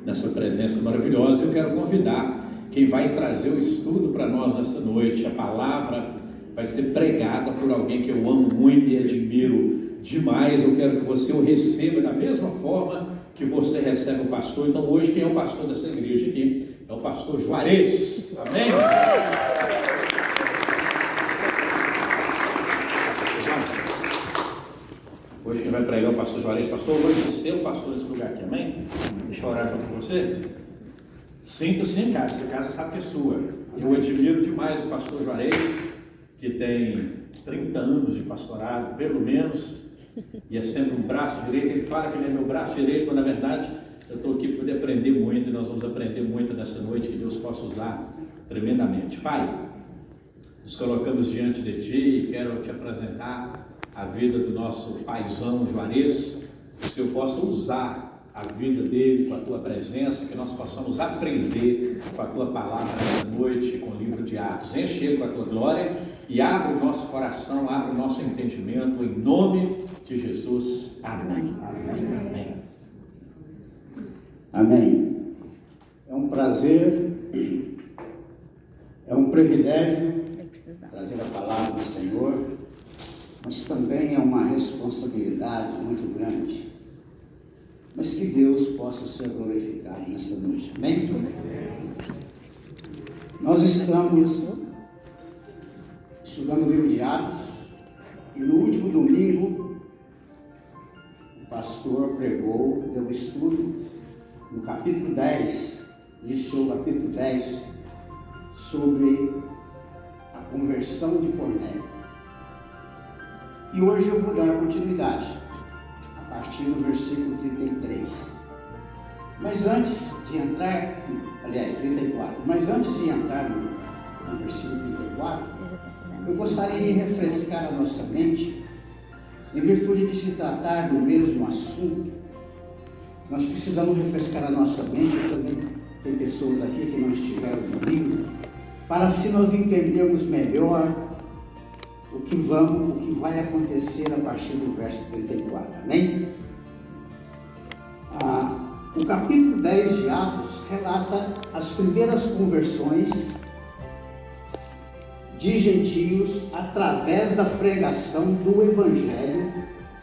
nessa presença maravilhosa. Eu quero convidar quem vai trazer o estudo para nós nessa noite. A palavra vai ser pregada por alguém que eu amo muito e admiro demais. Eu quero que você o receba da mesma forma que você recebe o pastor. Então hoje quem é o pastor dessa igreja aqui é o pastor Juarez. Amém? Hoje quem vai pregar é o pastor Juarez. Pastor, hoje você é o pastor desse lugar aqui, amém? Deixa eu orar junto com você. Sinta-se em casa, essa casa sabe que é sua. Eu admiro demais o pastor Juarez, que tem 30 anos de pastorado, pelo menos, e é sempre um braço direito. Ele fala que ele é meu braço direito, mas na verdade eu estou aqui para poder aprender muito, e nós vamos aprender muito nessa noite, que Deus possa usar tremendamente. Pai, nos colocamos diante de Ti e quero Te apresentar a vida do nosso paizão Juarez, que o Senhor possa usar a vida dele com a Tua presença, que nós possamos aprender com a Tua palavra nessa noite, com o livro de Atos. Enche ele com a Tua glória e abre o nosso coração, abre o nosso entendimento, em nome de Jesus. Amém. Amém. Amém. Amém. É um prazer, é um privilégio trazer a palavra do Senhor, mas também é uma responsabilidade muito grande. Mas que Deus possa ser glorificado nesta noite. Amém? Nós estamos estudando o livro de Atos e no último domingo o pastor pregou, deu estudo no capítulo 10, iniciou o capítulo 10 sobre a conversão de Cornélio. E hoje eu vou dar continuidade a partir do versículo 33. Mas antes de entrar, aliás, 34, mas antes de entrar no versículo 34, eu gostaria de refrescar a nossa mente, em virtude de se tratar do mesmo assunto. Nós precisamos refrescar a nossa mente. Também tem pessoas aqui que não estiveram comigo, para assim nós entendermos melhor o que vai acontecer a partir do verso 34, amém? O capítulo 10 de Atos relata as primeiras conversões de gentios através da pregação do Evangelho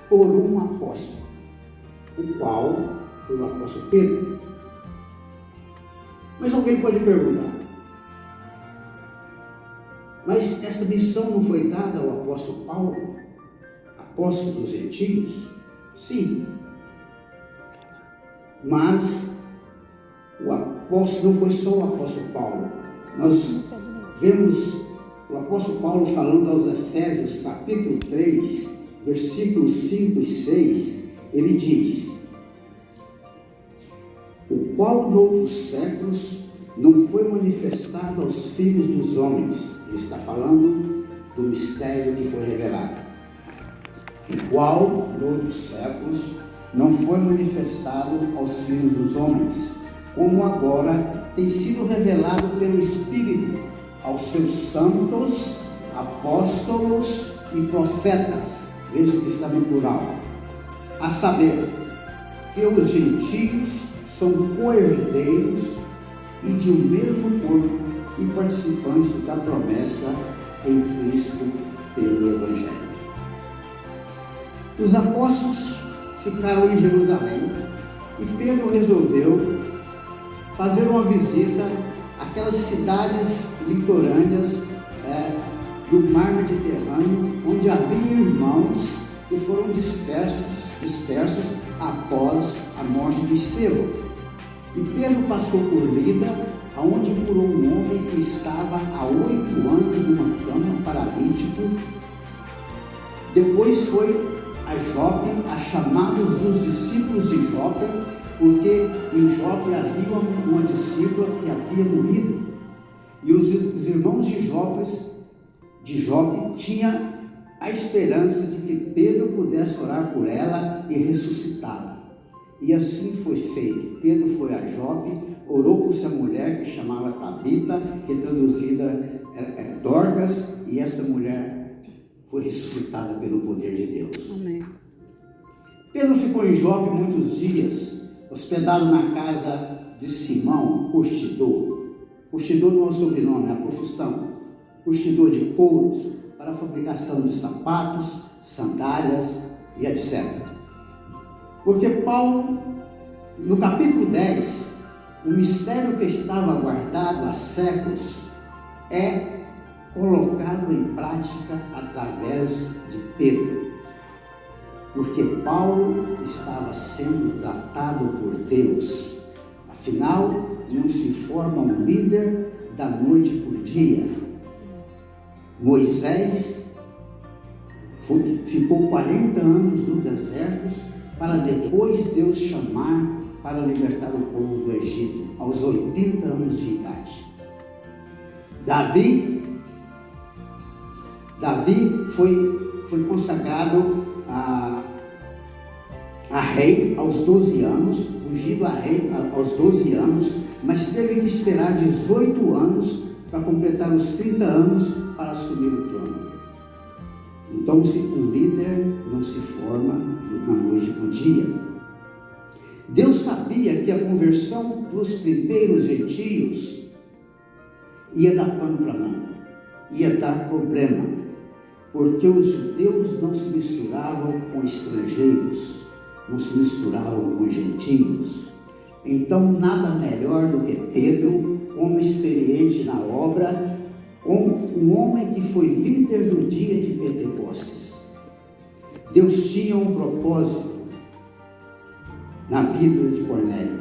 por um apóstolo, o qual foi o apóstolo Pedro. Mas alguém pode perguntar: mas essa missão não foi dada ao apóstolo Paulo, apóstolo dos gentios? Sim. Mas o apóstolo não foi só o apóstolo Paulo. Nós vemos o apóstolo Paulo falando aos Efésios, capítulo 3, versículos 5 e 6, ele diz: o qual noutros séculos não foi manifestado aos filhos dos homens. Ele está falando do mistério que foi revelado. O qual noutros séculos não foi manifestado aos filhos dos homens, como agora tem sido revelado pelo Espírito aos seus santos, apóstolos e profetas. Veja que está no plural. A saber, que os gentios são co-herdeiros e de um mesmo corpo e participantes da promessa em Cristo pelo Evangelho. Os apóstolos ficaram em Jerusalém e Pedro resolveu fazer uma visita àquelas cidades litorâneas do mar Mediterrâneo, onde havia irmãos que foram dispersos após a morte de Estevão. E Pedro passou por Lida, aonde curou um homem que estava há 8 anos numa cama, paralítico. Depois foi a Jope, a chamados dos discípulos de Jope, porque em Jope havia uma discípula que havia morrido. E os irmãos de Jope tinham a esperança de que Pedro pudesse orar por ela e ressuscitá-la. E assim foi feito. Pedro foi a Jope, orou por essa mulher que chamava Tabita, que traduzida é Dorcas, e essa mulher foi ressuscitada pelo poder de Deus. Amém. Pedro ficou em Jope muitos dias, hospedado na casa de Simão, curtidor. Curtidor não é o sobrenome, é a profissão. Curtidor de couros para a fabricação de sapatos, sandálias e etc. Porque Paulo, no capítulo 10, o mistério que estava guardado há séculos é colocado em prática através de Pedro. Porque Paulo estava sendo tratado por Deus. Afinal, não se forma um líder da noite por dia. Moisés ficou 40 anos no deserto para depois Deus chamar para libertar o povo do Egito, aos 80 anos de idade. Davi foi consagrado a rei aos 12 anos, ungido a rei aos 12 anos, mas teve que esperar 18 anos para completar os 30 anos para assumir o trono. Então, um líder não se forma na noite para o dia. Deus sabia que a conversão dos primeiros gentios ia dar pano para manga, ia dar problema, porque os judeus não se misturavam com estrangeiros, não se misturavam com gentios. Então, nada melhor do que Pedro, homem experiente na obra, um homem que foi líder no dia de Pentecostes. Deus tinha um propósito na vida de Cornélio.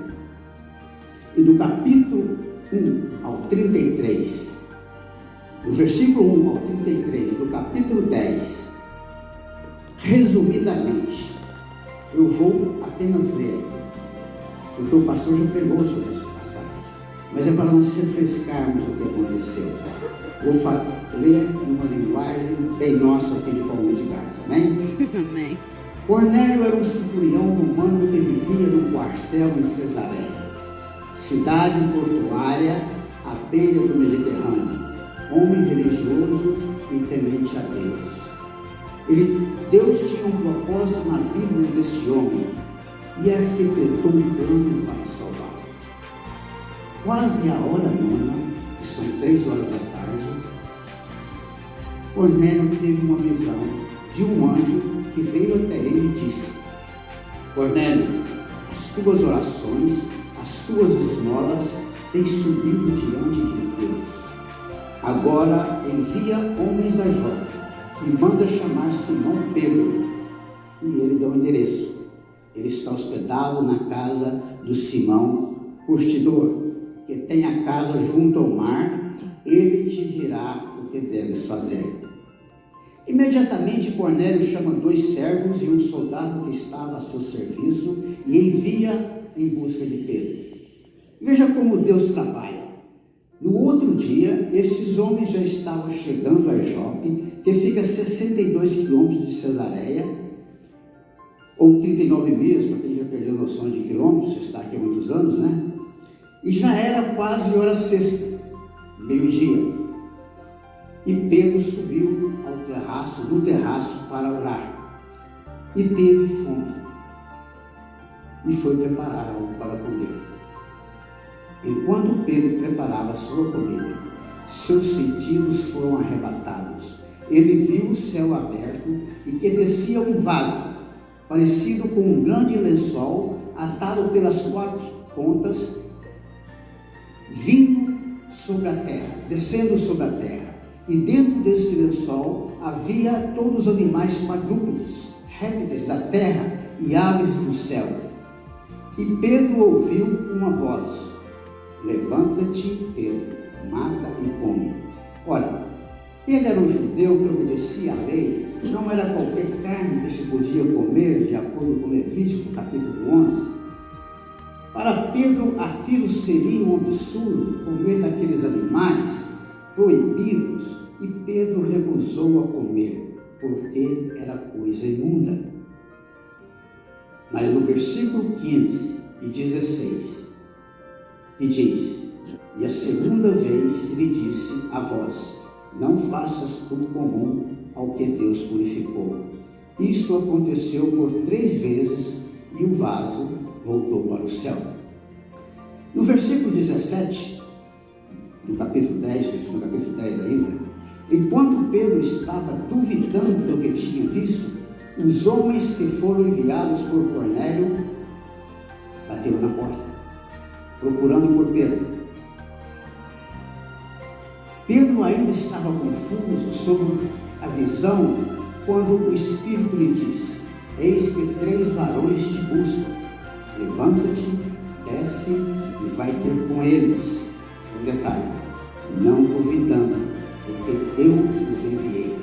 E do capítulo 1 ao 33, do versículo 1 ao 33, do capítulo 10, resumidamente, eu vou apenas ler, porque o pastor já pegou sobre essa passagem, mas é para nós refrescarmos o que aconteceu. Vou ler numa linguagem bem nossa aqui de Paulo de Gás, amém? Amém. Cornélio era um centurião romano que vivia no quartel em Cesareia, cidade portuária à beira do Mediterrâneo, homem religioso e temente a Deus. Deus tinha um propósito na vida deste homem e arquitetou um plano para salvá-lo. Quase a hora nona, que são 3 horas da tarde, Cornélio teve uma visão de um anjo que veio até ele e disse: Cornélio, as tuas orações, as tuas esmolas têm subido diante de Deus. Agora envia homens a Jope e manda chamar Simão Pedro. E ele dá o endereço. Ele está hospedado na casa do Simão, curtidor, que tem a casa junto ao mar. Ele te dirá o que deves fazer. Imediatamente Cornélio chama 2 servos e um soldado que estava a seu serviço e envia em busca de Pedro. Veja como Deus trabalha. No outro dia, esses homens já estavam chegando a Jope, que fica a 62 quilômetros de Cesareia, ou 39 milhas, para quem já perdeu a noção de quilômetros, está aqui há muitos anos, né? E já era quase hora sexta, meio-dia. E Pedro subiu no terraço para orar. E teve fome. E foi preparar algo para comer. Enquanto Pedro preparava sua comida, seus sentidos foram arrebatados. Ele viu o céu aberto e que descia um vaso, parecido com um grande lençol, atado pelas 4 pontas, vindo sobre a terra, descendo sobre a terra. E dentro desse lençol havia todos os animais quadrúpedes, répteis da terra e aves do céu. E Pedro ouviu uma voz: levanta-te, Pedro, mata e come. Ora, Pedro era um judeu que obedecia à lei, não era qualquer carne que se podia comer, de acordo com Levítico capítulo 11. Para Pedro, aquilo seria um absurdo, comer daqueles animais proibidos, e Pedro recusou a comer, porque era coisa imunda. Mas no versículo 15 e 16, e diz: e a segunda vez lhe disse a voz: não faças tudo comum ao que Deus purificou. Isso aconteceu por 3 vezes e o vaso voltou para o céu. No versículo 17, no capítulo 10, no capítulo 10 ainda, enquanto Pedro estava duvidando do que tinha visto, os homens que foram enviados por Cornélio bateram na porta, procurando por Pedro. Pedro ainda estava confuso sobre a visão quando o Espírito lhe disse: eis que 3 varões te buscam, levanta-te, desce e vai ter com eles. Um detalhe, não duvidando, porque eu os enviei.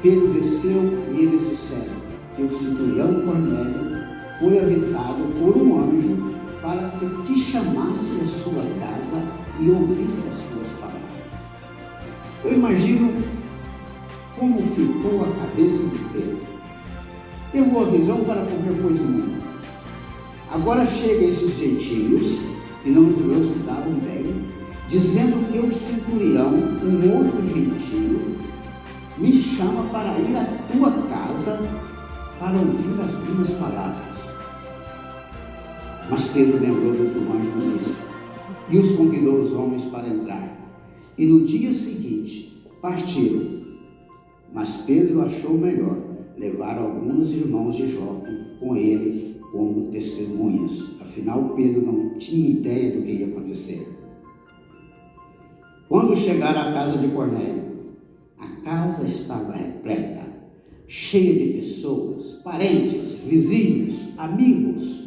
Pedro desceu e eles disseram que o centurião Cornélio foi avisado por um anjo para que te chamasse à sua casa e ouvisse as suas palavras. Eu imagino como ficou a cabeça de Pedro. Teve uma visão para qualquer coisa no mundo. Agora chega esses gentios, que não se davam bem, dizendo que o centurião, um outro gentio, me chama para ir à tua casa para ouvir as minhas palavras. Mas Pedro lembrou do que o anjo disse e os convidou os homens para entrar. E no dia seguinte partiram. Mas Pedro achou melhor levar alguns irmãos de Jope com ele como testemunhas. Afinal, Pedro não tinha ideia do que ia acontecer. Quando chegaram à casa de Cornélio, a casa estava repleta, cheia de pessoas, parentes, vizinhos, amigos.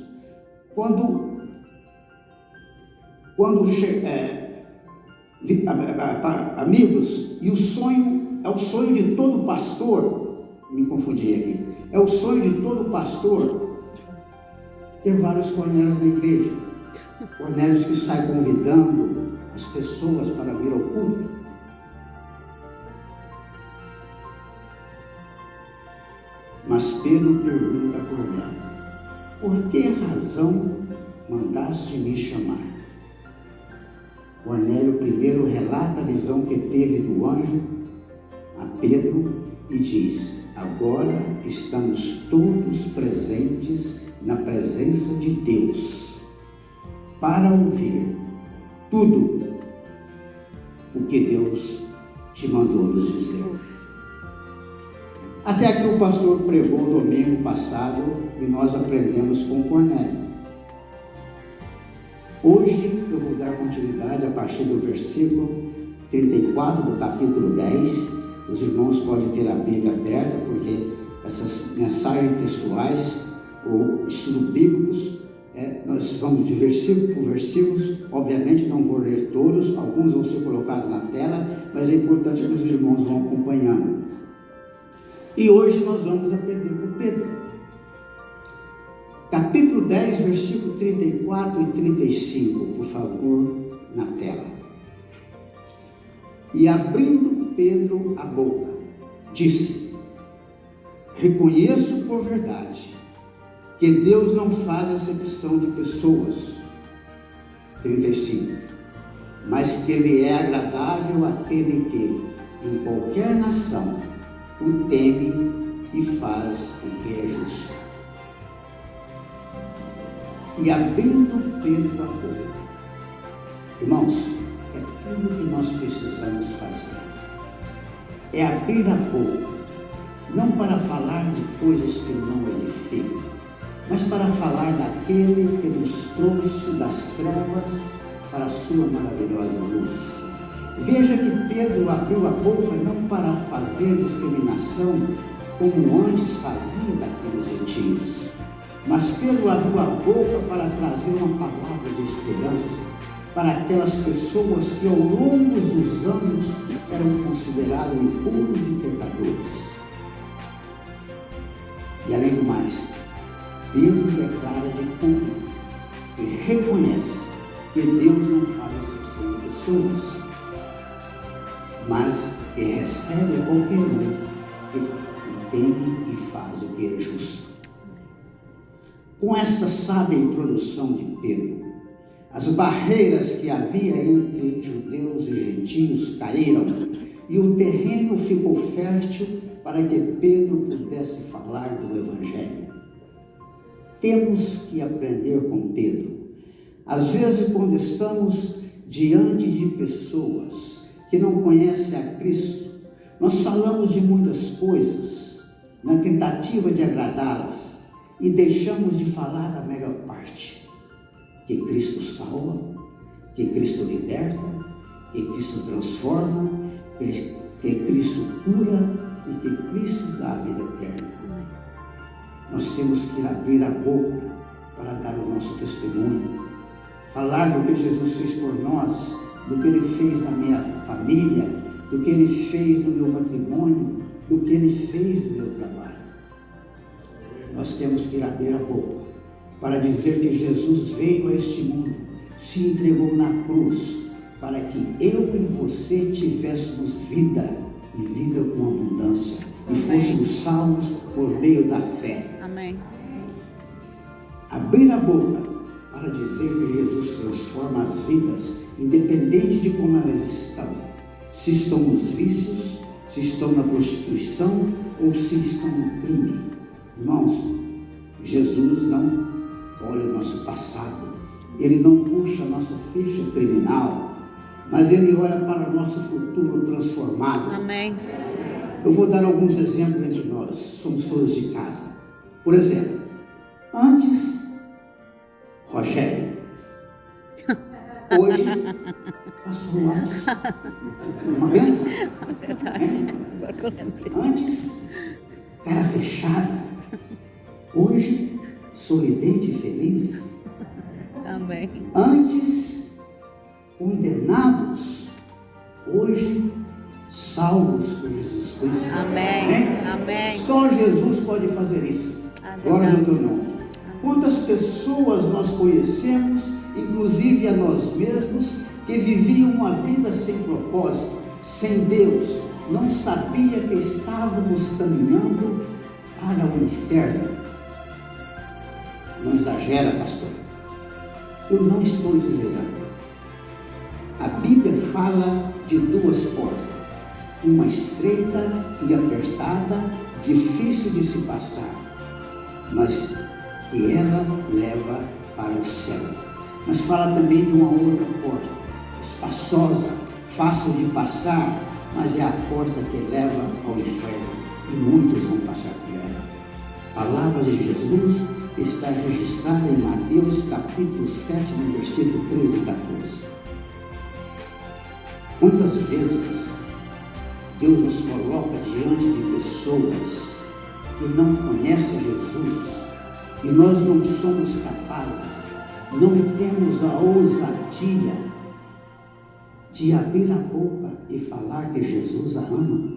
Amigos, e o sonho é o sonho de todo pastor. Me confundi aqui. É o sonho de todo pastor ter vários Cornélios na igreja. Cornélios que saem convidando as pessoas para vir ao culto. Mas Pedro pergunta a Cornélio: por que razão mandaste me chamar? Cornélio primeiro relata a visão que teve do anjo a Pedro e diz: agora estamos todos presentes na presença de Deus para ouvir tudo o que Deus te mandou nos dizer. Até aqui o pastor pregou domingo passado e nós aprendemos com Cornélio. Hoje eu vou dar continuidade a partir do versículo 34 do capítulo 10. Os irmãos podem ter a Bíblia aberta, porque essas mensagens textuais ou estudos bíblicos, nós vamos de versículo por versículo. Obviamente não vou ler todos, alguns vão ser colocados na tela, mas é importante que os irmãos vão acompanhando. E hoje nós vamos aprender com Pedro. Capítulo 10, versículo 34 e 35, por favor, na tela. E abrindo Pedro a boca, disse: reconheço por verdade que Deus não faz acepção de pessoas. 35. Mas que Ele é agradável àquele que, em qualquer nação, o teme e faz o que é justo. E abrindo Pedro a boca. Irmãos, é tudo que nós precisamos fazer. É abrir a boca, não para falar de coisas que não edificam, mas para falar daquele que nos trouxe das trevas para a sua maravilhosa luz. Veja que Pedro abriu a boca não para fazer discriminação, como antes fazia daqueles gentios, mas Pedro abriu a boca para trazer uma palavra de esperança para aquelas pessoas que ao longo dos anos eram considerados impuros e pecadores. E além do mais, Pedro declara de público e reconhece que Deus não faz exceção de pessoas, mas que recebe qualquer um que teme e faz o que é justo. Com esta sábia introdução de Pedro, as barreiras que havia entre judeus e gentios caíram e o terreno ficou fértil para que Pedro pudesse falar do Evangelho. Temos que aprender com Pedro Às vezes, quando estamos diante de pessoas que não conhecem a Cristo, nós falamos de muitas coisas na tentativa de agradá-las e deixamos de falar a melhor parte: que Cristo salva, que Cristo liberta, que Cristo transforma, que Cristo cura e que Cristo dá a vida eterna. Nós temos que abrir a boca para dar o nosso testemunho, falar do que Jesus fez por nós, do que Ele fez na minha família, do que Ele fez no meu matrimônio, do que Ele fez no meu trabalho. Nós temos que abrir a boca para dizer que Jesus veio a este mundo, se entregou na cruz, para que eu e você tivéssemos vida e vida com abundância, e fôssemos salvos por meio da fé. Amém. Abrir a boca para dizer que Jesus transforma as vidas, independente de como elas estão. Se estão nos vícios, se estão na prostituição ou se estão no crime. Irmãos, Jesus não olha o nosso passado, Ele não puxa a nossa ficha criminal, mas Ele olha para o nosso futuro transformado. Amém. Eu vou dar alguns exemplos entre nós, somos todos de casa. Por exemplo, antes, Rogério. Hoje, pastor Luiz. Uma benção? Verdade. Agora que eu lembrei. Antes, cara fechada. Hoje, sorridente e feliz. Amém. Antes, condenados. Hoje, salvos por Jesus Cristo. Amém. Amém. Só Jesus pode fazer isso. Glória ao teu nome. Quantas pessoas nós conhecemos, inclusive a nós mesmos, que viviam uma vida sem propósito, sem Deus, não sabia que estávamos caminhando para o inferno. Não exagera, pastor. Eu não estou exagerando. A Bíblia fala de duas portas, uma estreita e apertada, difícil de se passar, mas que ela leva para o céu. Mas fala também de uma outra porta, espaçosa, fácil de passar, mas é a porta que leva ao inferno, e muitos vão passar por ela. Palavras de Jesus está registrada em Mateus capítulo 7, no versículo 13 e 14. Quantas vezes Deus nos coloca diante de pessoas que não conhecem Jesus, e nós não somos capazes, não temos a ousadia de abrir a boca e falar que Jesus a ama.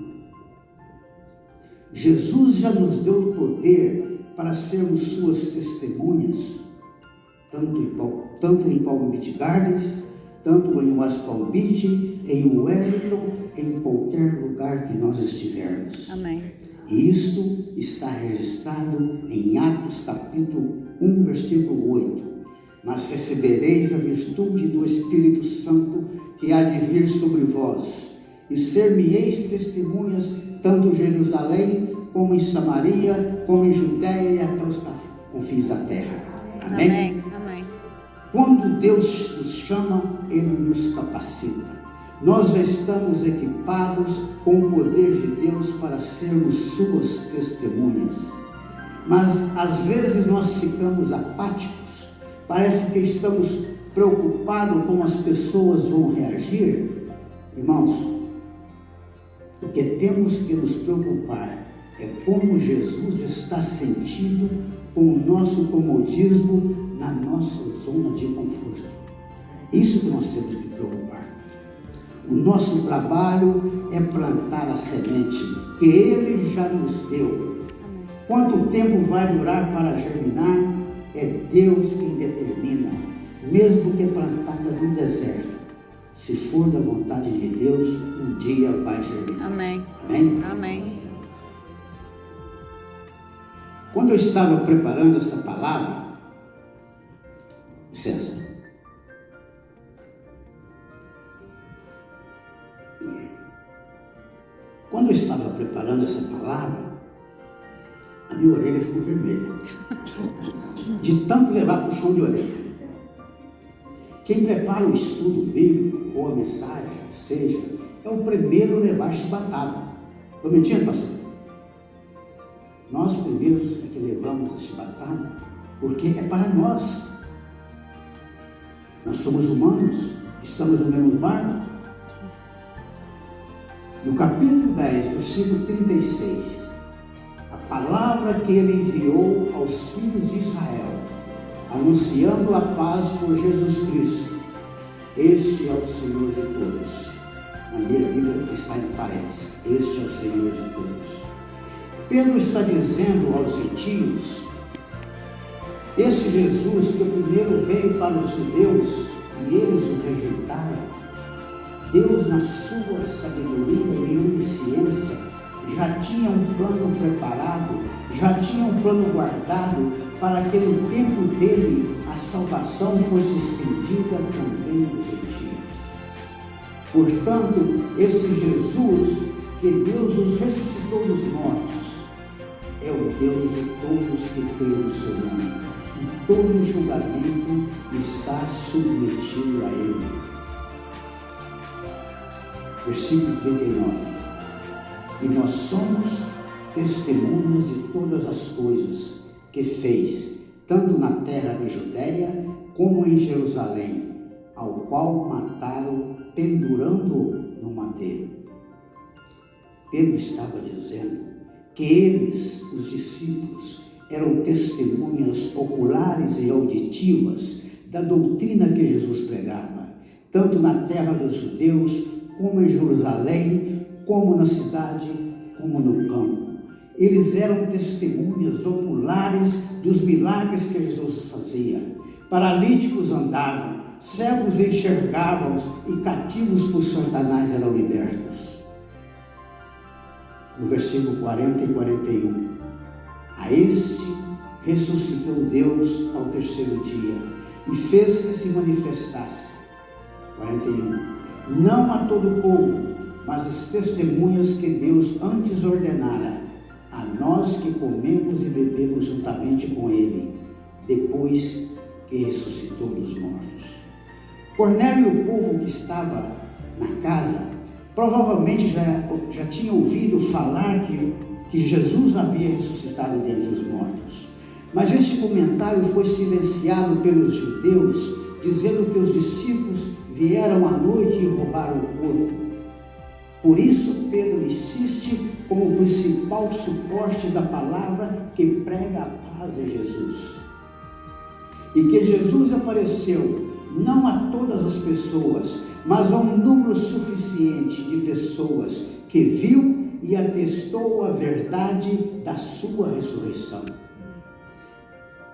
Jesus já nos deu o poder para sermos suas testemunhas, tanto em Palm Beach Gardens, tanto em West Palm Beach, em Wellington, em qualquer lugar que nós estivermos. Amém. E isto está registrado em Atos capítulo 1, versículo 8. Mas recebereis a virtude do Espírito Santo que há de vir sobre vós, e ser-me-eis testemunhas tanto em Jerusalém, como em Samaria, como em Judéia e até os confins da terra. Amém? Amém. Amém. Quando Deus nos chama, Ele nos capacita. Nós já estamos equipados com o poder de Deus para sermos suas testemunhas. Mas às vezes nós ficamos apáticos, parece que estamos preocupados como as pessoas vão reagir. Irmãos, o que temos que nos preocupar é como Jesus está sentindo com o nosso comodismo na nossa zona de conforto. Isso que nós temos que preocupar. O nosso trabalho é plantar a semente que Ele já nos deu. Quanto tempo vai durar para germinar? É Deus quem determina, mesmo que plantada no deserto. Se for da vontade de Deus, um dia vai germinar. Amém. Amém? Amém. Quando eu estava preparando essa palavra, César, quando eu estava preparando essa palavra, a minha orelha ficou vermelha, de tanto levar puxão de orelha. Quem prepara o estudo bíblico ou a mensagem, seja, é o primeiro a levar chibatada. Estou mentindo, pastor? Nós primeiros é que levamos a chibatada, porque é para nós. Nós somos humanos, estamos no mesmo barco. No capítulo 10, versículo 36, a palavra que ele enviou aos filhos de Israel, anunciando a paz por Jesus Cristo. Este é o Senhor de todos. Na minha Bíblia está em parênteses. Este é o Senhor de todos. Pedro está dizendo aos gentios, esse Jesus que primeiro veio para os judeus e eles o rejeitaram, Deus, na sua sabedoria e onisciência, já tinha um plano preparado, já tinha um plano guardado para que no tempo dele a salvação fosse estendida também aos gentios. Portanto, esse Jesus que Deus os ressuscitou dos mortos é o Deus de todos que creem no seu nome, e todo julgamento está submetido a ele. Versículo 39. E nós somos testemunhas de todas as coisas que fez, tanto na terra de Judeia como em Jerusalém, ao qual mataram pendurando-o no madeiro. Pedro estava dizendo que eles, os discípulos, eram testemunhas oculares e auditivas da doutrina que Jesus pregava, tanto na terra dos judeus, como em Jerusalém, como na cidade, como no campo. Eles eram testemunhas oculares dos milagres que Jesus fazia. Paralíticos andavam, cegos enxergavam e cativos por Satanás eram libertos. No versículo 40 e 41, a este ressuscitou Deus ao terceiro dia e fez que se manifestasse. 41. Não a todo o povo, mas as testemunhas que Deus antes ordenara, a nós que comemos e bebemos juntamente com ele, depois que ressuscitou dos mortos. Cornélio e o povo que estava na casa, provavelmente já tinha ouvido falar que Jesus havia ressuscitado dentre os mortos. Mas este comentário foi silenciado pelos judeus, dizendo que os discípulos vieram à noite e roubaram o corpo. Por isso, Pedro insiste como o principal suporte da palavra que prega a paz em Jesus. E que Jesus apareceu não a todas as pessoas, mas a um número suficiente de pessoas que viu e atestou a verdade da sua ressurreição.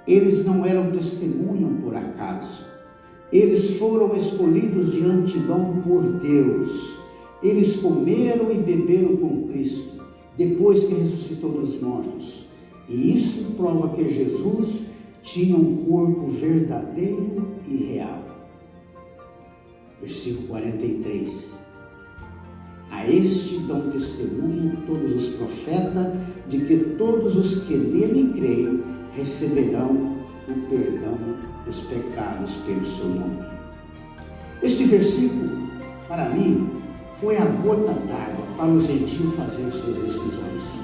Eles não eram testemunhas por acaso. Eles foram escolhidos de antemão por Deus. Eles comeram e beberam com Cristo, depois que ressuscitou dos mortos. E isso prova que Jesus tinha um corpo verdadeiro e real. Versículo 43. A este dão testemunho todos os profetas, de que todos os que nele creem receberão o perdão dos pecados pelo seu nome. Este versículo, para mim, foi a gota d'água para os gentios fazer suas decisões.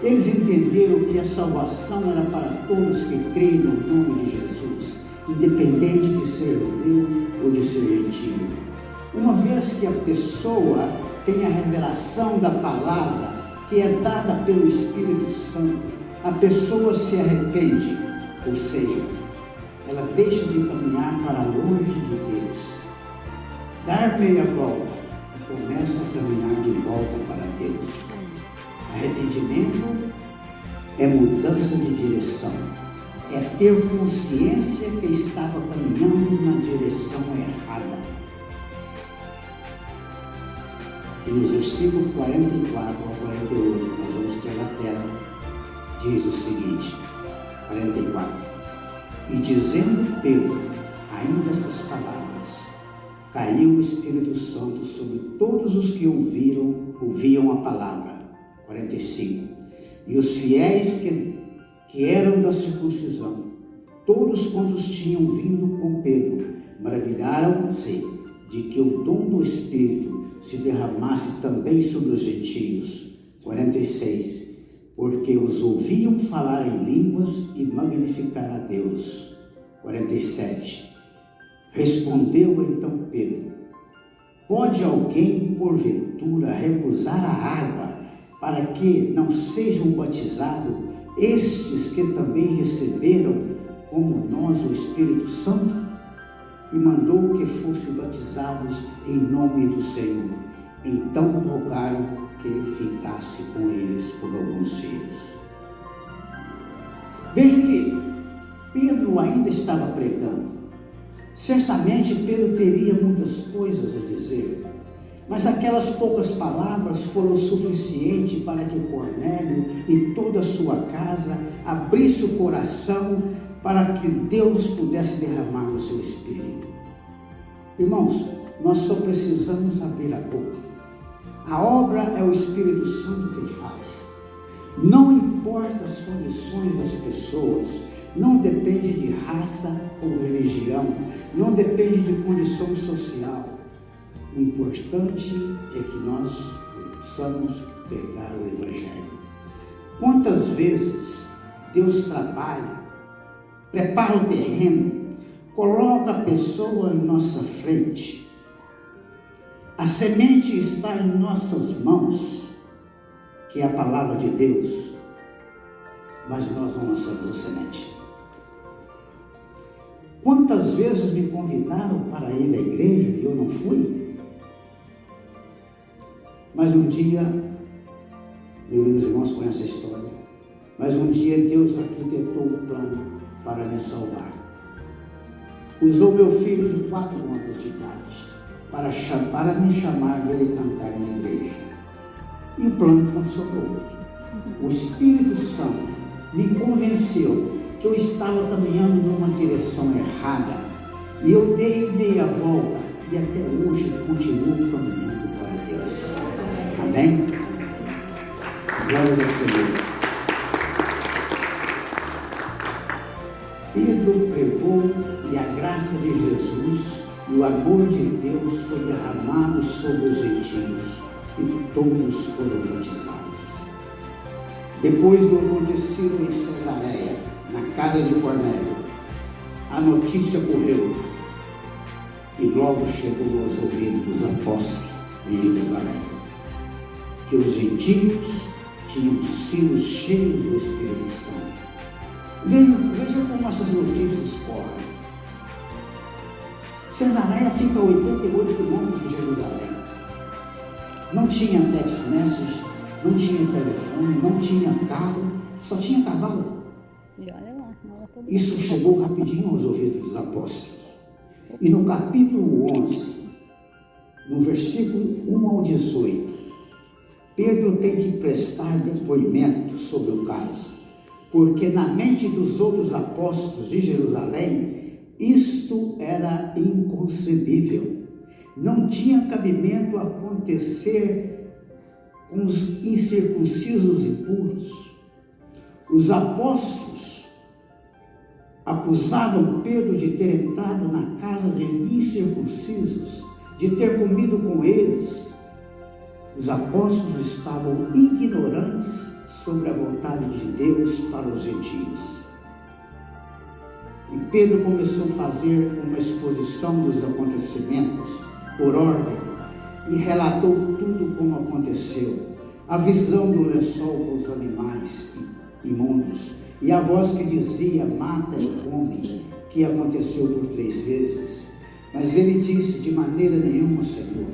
Eles entenderam que a salvação era para todos que creem no nome de Jesus, independente de ser judeu ou de ser gentio. Uma vez que a pessoa tem a revelação da palavra, que é dada pelo Espírito Santo, a pessoa se arrepende, ou seja, ela deixa de caminhar para longe de Deus, dar meia volta e começa a caminhar de volta para Deus. Arrependimento é mudança de direção, é ter consciência que estava caminhando na direção errada. E nos versículos 44 a 48, nós vamos ter na tela, diz o seguinte, 44. E dizendo Pedro ainda estas palavras, caiu o Espírito Santo sobre todos os que ouviam a palavra. 45. E os fiéis que eram da circuncisão, todos quantos tinham vindo com Pedro, maravilharam-se de que o dom do Espírito se derramasse também sobre os gentios. 46. Porque os ouviam falar em línguas e magnificar a Deus. 47. Respondeu então Pedro: pode alguém, porventura, recusar a água para que não sejam batizados estes que também receberam, como nós, o Espírito Santo? E mandou que fossem batizados em nome do Senhor. Então rogaram que ele ficasse com eles por alguns dias. Veja que Pedro ainda estava pregando. Certamente Pedro teria muitas coisas a dizer, mas aquelas poucas palavras foram suficientes para que Cornélio e toda a sua casa abrisse o coração para que Deus pudesse derramar o seu Espírito. Irmãos, nós só precisamos abrir a boca. A obra é o Espírito Santo que faz. Não importa as condições das pessoas, não depende de raça ou religião, não depende de condição social. O importante é que nós possamos pegar o Evangelho. Quantas vezes Deus trabalha, prepara o terreno, coloca a pessoa em nossa frente. A semente está em nossas mãos, que é a palavra de Deus, mas nós não lançamos a semente. Quantas vezes me convidaram para ir à igreja e eu não fui? Mas um dia, meus irmãos conhecem a história, mas um dia Deus arquitetou um plano para me salvar. Usou meu filho de 4 anos de idade para me chamar e ele cantar na igreja. E o plano funcionou. O Espírito Santo me convenceu que eu estava caminhando numa direção errada. E eu dei meia volta e até hoje continuo caminhando para Deus. Amém? Glória ao Senhor. Pedro pregou e a graça de Jesus e o amor de Deus foi derramado sobre os gentios e todos foram batizados. Depois do acontecido em Cesareia, na casa de Cornélio, a notícia correu e logo chegou aos ouvidos dos apóstolos em Jerusalém que os gentios tinham sido cheios do Espírito Santo. Veja como essas notícias correm. Cesareia fica a 88 quilômetros de Jerusalém. Não tinha text message, não tinha telefone, não tinha carro, só tinha cavalo. Isso chegou rapidinho aos ouvidos dos apóstolos. E no capítulo 11, no versículo 1 ao 18, Pedro tem que prestar depoimento sobre o caso, porque na mente dos outros apóstolos de Jerusalém, isto era inconcebível. Não tinha cabimento acontecer com os incircuncisos e impuros. Os apóstolos acusavam Pedro de ter entrado na casa de incircuncisos, de ter comido com eles. Os apóstolos estavam ignorantes sobre a vontade de Deus para os gentios. E Pedro começou a fazer uma exposição dos acontecimentos por ordem e relatou tudo como aconteceu. A visão do lençol com os animais imundos e a voz que dizia: mata e come, que aconteceu por 3 vezes. Mas ele disse: de maneira nenhuma, Senhor,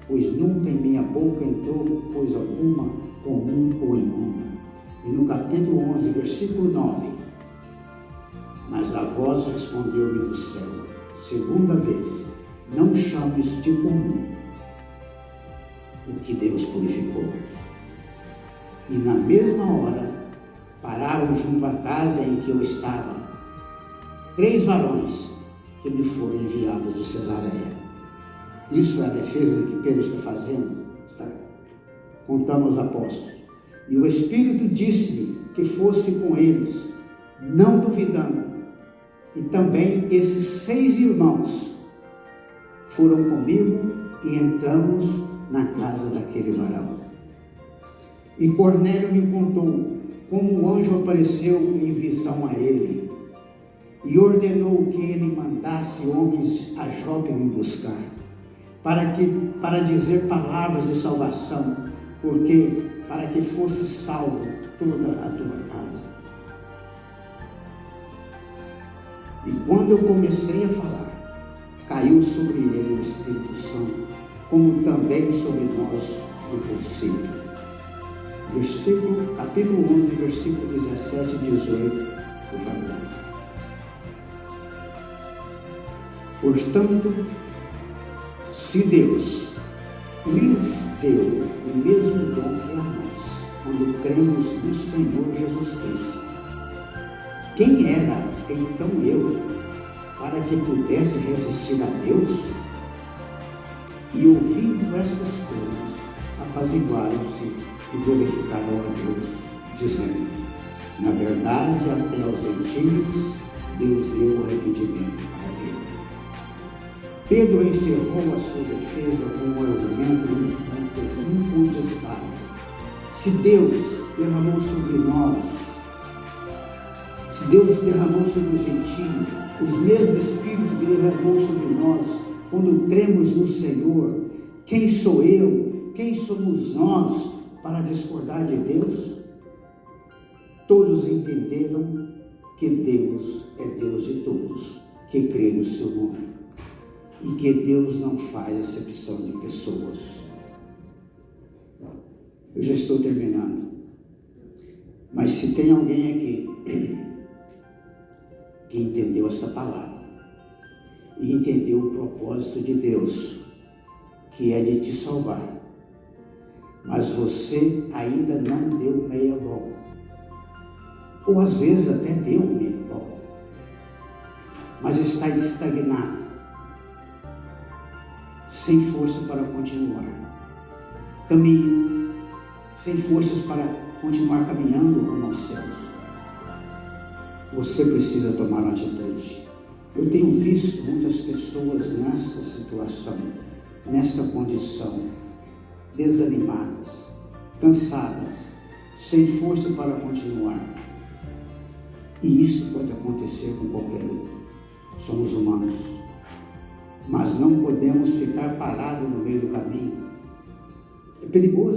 pois nunca em minha boca entrou coisa alguma comum ou imunda. E no capítulo 11, versículo 9, mas a voz respondeu-me do céu, segunda vez, não chames de comum o que Deus purificou. E na mesma hora, pararam junto à casa em que eu estava 3 varões que me foram enviados de Cesareia. Isso é a defesa que Pedro está fazendo, está contando aos apóstolos. E o Espírito disse-me que fosse com eles, não duvidando, E também esses 6 irmãos foram comigo e entramos na casa daquele varão. E Cornélio me contou como o anjo apareceu em visão a ele e ordenou que ele mandasse homens a Jope me buscar, para dizer palavras de salvação, para que fosse salvo toda a tua casa. E quando eu comecei a falar, caiu sobre ele o Espírito Santo, como também sobre nós no princípio. Capítulo 11, versículo 17 e 18, por favor. Portanto, se Deus lhes deu o mesmo dom que a nós, quando cremos no Senhor Jesus Cristo, quem era então eu, para que pudesse resistir a Deus? E ouvindo estas coisas, apaziguaram-se e glorificaram a Deus, dizendo: na verdade, até aos gentios, Deus deu arrependimento para a vida. Pedro encerrou a sua defesa com um argumento incontestável. Se Deus derramou sobre nós, se Deus derramou sobre os gentios, o mesmo Espírito que derramou sobre nós, quando cremos no Senhor, quem sou eu, quem somos nós para discordar de Deus? Todos entenderam que Deus é Deus de todos, que crê no seu nome, e que Deus não faz acepção de pessoas. Eu já estou terminando, mas se tem alguém aqui que entendeu essa palavra e entendeu o propósito de Deus, que é de te salvar, mas você ainda não deu meia volta, ou às vezes até deu meia volta, mas está estagnado, sem força para continuar caminho, sem forças para continuar caminhando rumo aos céus, você precisa tomar uma atitude. Eu tenho visto muitas pessoas nessa situação, nesta condição, desanimadas, cansadas, sem força para continuar. E isso pode acontecer com qualquer um. Somos humanos, mas não podemos ficar parados no meio do caminho. É perigoso.